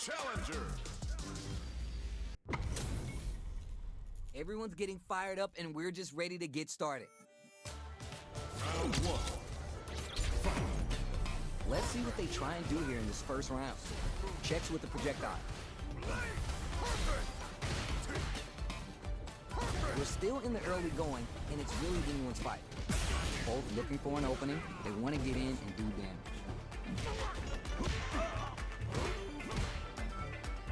challenger. Everyone's getting fired up and we're just ready to get started. Round one. Let's see what they try and do here in this first round. Checks with the projectile. We're still in the early going, and it's really anyone's fight. Both looking for an opening. They want to get in and do damage.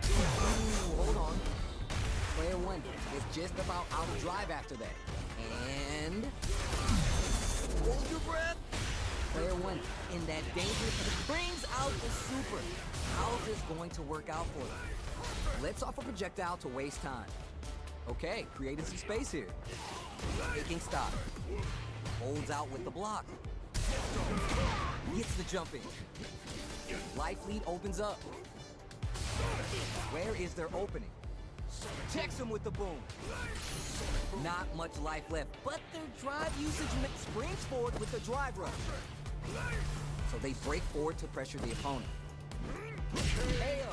Ooh, hold on. Player one is just about out of drive after that. And... hold your breath! Player one in that danger brings out the super. How's this going to work out for them? Let's offer projectile to waste time. Okay, creating some space here. Taking stock. Holds out with the block. Gets the jump in. Life lead opens up. Where is their opening? Checks him with the boom. Not much life left, but their drive usage springs forward with the drive rush. So they break forward to pressure the opponent. Ayo!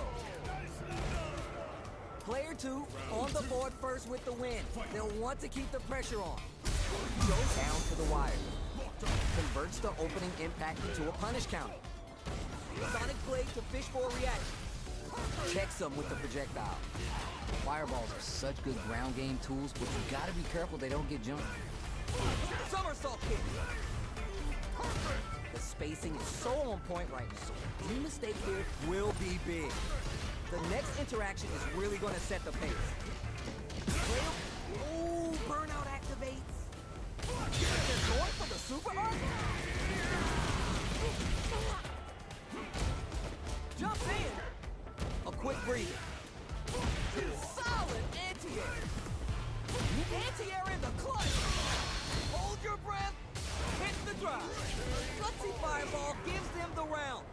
Player two on the board first with the win. They'll want to keep the pressure on. Goes down to the wire. Converts the opening impact into a punish counter. Sonic blade to fish for a reaction. Checks them with the projectile. Fireballs are such good ground game tools, but you gotta be careful they don't get jumped. Somersault kick. The spacing is so on point right now. Any mistake here will be big. The next interaction is really gonna set the pace. Ooh, burnout activates. They're going for the super arc? Jumps in. A quick breather. Solid anti-air. Anti-air in the clutch. Hold your breath. Hit the drive. Gutsy fireball gives them the round.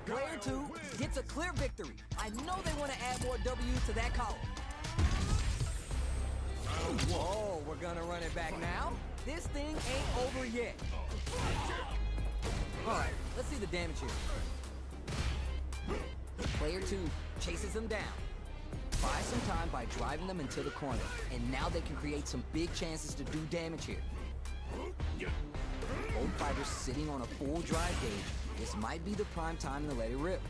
Player two gets a clear victory. I know they want to add more W's to that column. Whoa, we're gonna run it back now? This thing ain't over yet. All right, let's see the damage here. Player two chases them down. Buys some time by driving them into the corner, and now they can create some big chances to do damage here. Both fighters sitting on a full drive gauge. This might be the prime time to let it rip.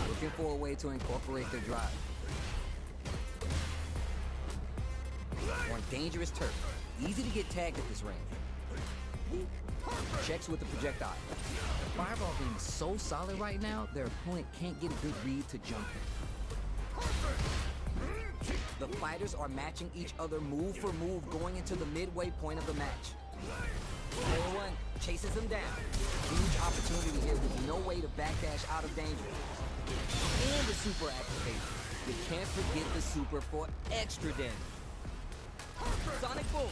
Looking for a way to incorporate their drive. On dangerous turf. Easy to get tagged at this range. Checks with the projectile. The fireball being so solid right now, their opponent can't get a good read to jump in. The fighters are matching each other move for move going into the midway point of the match. Player one chases him down. Huge opportunity here with no way to backdash out of danger. And the super activated. You can't forget the super for extra damage. Sonic boom.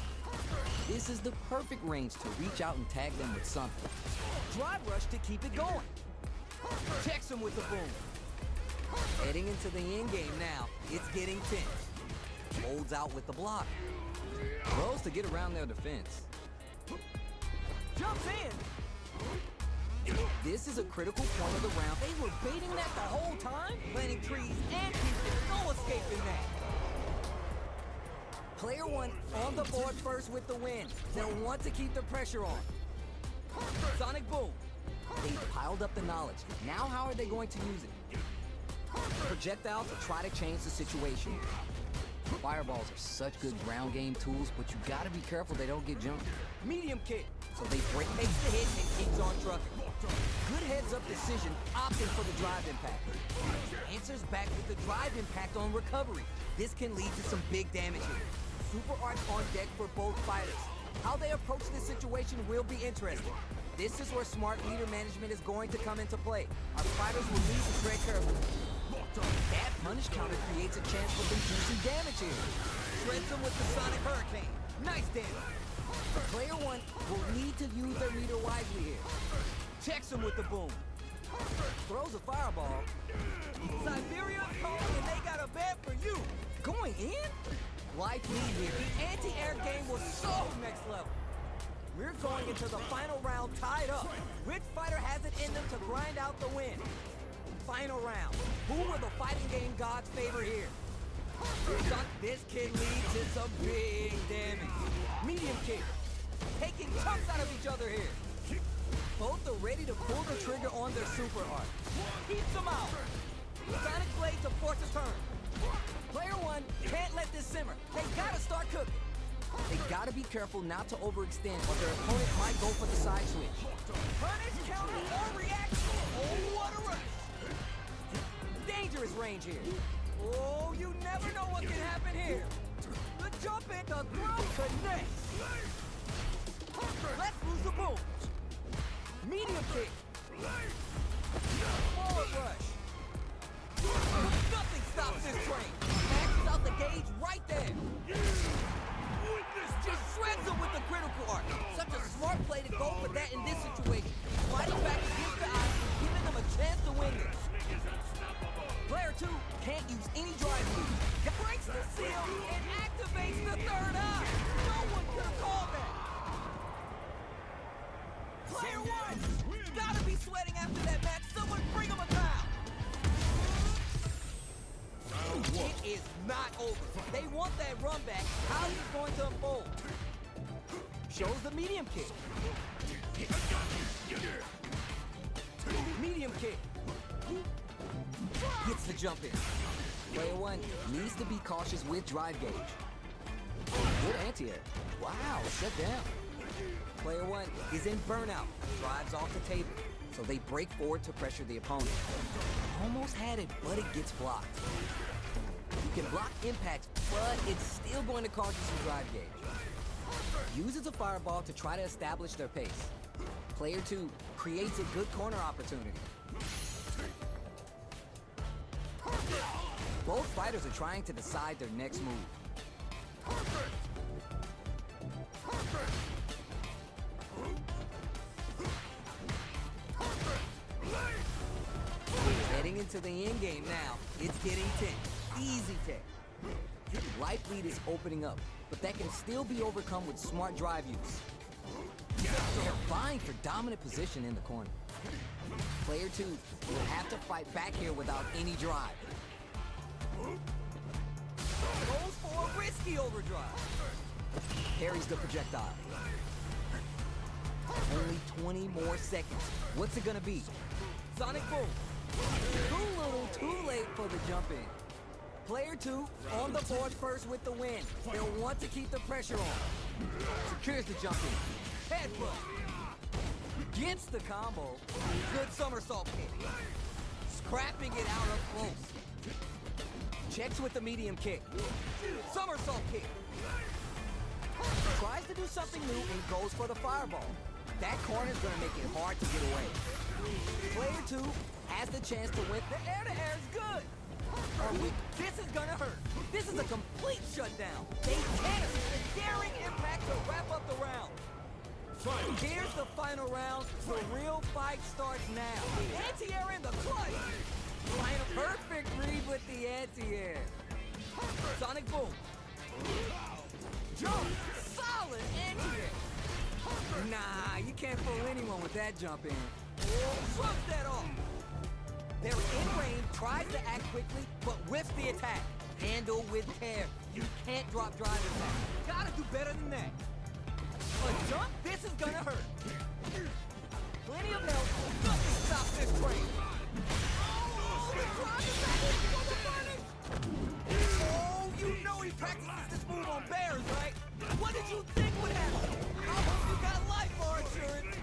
This is the perfect range to reach out and tag them with something. Drive rush to keep it going. Checks him with the boom. Heading into the end game now. It's getting tense. Holds out with the block. Throws to get around their defense. Jumps in. This is a critical point of the round. They were baiting that the whole time. Planting trees and keeping no escaping that. Player one on the board first with the win. They'll want to keep the pressure on. Sonic boom. They've piled up the knowledge. Now how are they going to use it? Projectile to try to change the situation. Fireballs are such good ground game tools, but you gotta be careful they don't get jumped. Medium kick. So they break, makes the hit, and keeps on trucking. Good heads-up decision, opting for the drive impact. Answers back with the drive impact on recovery. This can lead to some big damage here. Super arts on deck for both fighters. How they approach this situation will be interesting. This is where smart leader management is going to come into play. Our fighters will need to tread carefully. That punish counter creates a chance for some juicy damage here. Shreds them with the Sonic Hurricane. Nice damage. Player one will need to use their meter wisely here. Checks them with the boom. Throws a fireball. Siberia's calling and they got a bet for you. Going in? Life lead here. The anti-air game was so next level. We're going into the final round tied up. Which fighter has it in them to grind out the win? final round. Who will the fighting game gods favor here? This kid leads to some big damage. Medium kick. Taking chunks out of each other here. Both are ready to pull the trigger on their super art. Keeps them out. Sonic blade to force a turn. Player one can't let this simmer. They gotta start cooking. They gotta be careful not to overextend or their opponent might go for the side switch. Punish, counter, or react. Oh, what a rush. Dangerous range here. Oh, you never know what can happen here. The jump in, the throw connects. Let's lose the boom. Medium kick. Forward rush. Nothing stops this train. Maxes out the gauge right there. Just shreds him with the critical arc. Such a smart play to go for that in this situation. Sliding back against the eye, giving them a chance to win this. Player two can't use any drive moves. Breaks the seal and activates the third eye. No one could have called that. Player one, gotta be sweating after that match. Someone bring him a towel. It is not over. They want that run back. How is it going to unfold? Shows the medium kick. Medium kick. Gets the jump in. Player one needs to be cautious with drive gauge. Good anti-air. Wow, shut down. Player one is in burnout. Drives off the table. So they break forward to pressure the opponent. Almost had it, but it gets blocked. You can block impacts, but it's still going to cause you some drive gauge. Uses a fireball to try to establish their pace. Player two creates a good corner opportunity. Both fighters are trying to decide their next move. Heading into the end game now, it's getting tense. Easy tech. Life lead is opening up, but that can still be overcome with smart drive use. They're vying for dominant position in the corner. Player two will have to fight back here without any drive. Goes for a risky overdrive. Parries the projectile. Only 20 more seconds. What's it gonna be? Sonic boom. Too little, too late for the jump in. Player two on the board first with the win. They'll want to keep the pressure on. Secures the jump in. Headbutt. Gets the combo. Good somersault kick. Scrapping it out up close. Checks with the medium kick. Somersault kick. Tries to do something new and goes for the fireball. That corner's gonna make it hard to get away. Player two has the chance to win. The air-to-air is good. This is gonna hurt. This is a complete shutdown. They can't assist a daring impact to wrap up the round. Here's the final round. The real fight starts now. Anti-air in the clutch. Final perfect read with the anti-air. Sonic boom. Jump. Solid anti-air. Nah, you can't fool anyone with that jump in. Slump that off. They're in range, tries to act quickly, but whiffs the attack. Handle with care. You can't drop drive attack. Gotta do better than that. A jump, this is gonna hurt. Plenty of help. Nothing stops this train. Oh, the drive attack is for the finish. Oh, you know he practices this move on bears, right? What did you think would happen? I hope you got life bar insurance.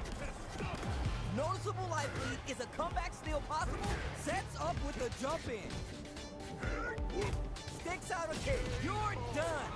Noticeable life lead. Is a comeback still possible? Sets up with the jump in. Sticks out a kick. You're done.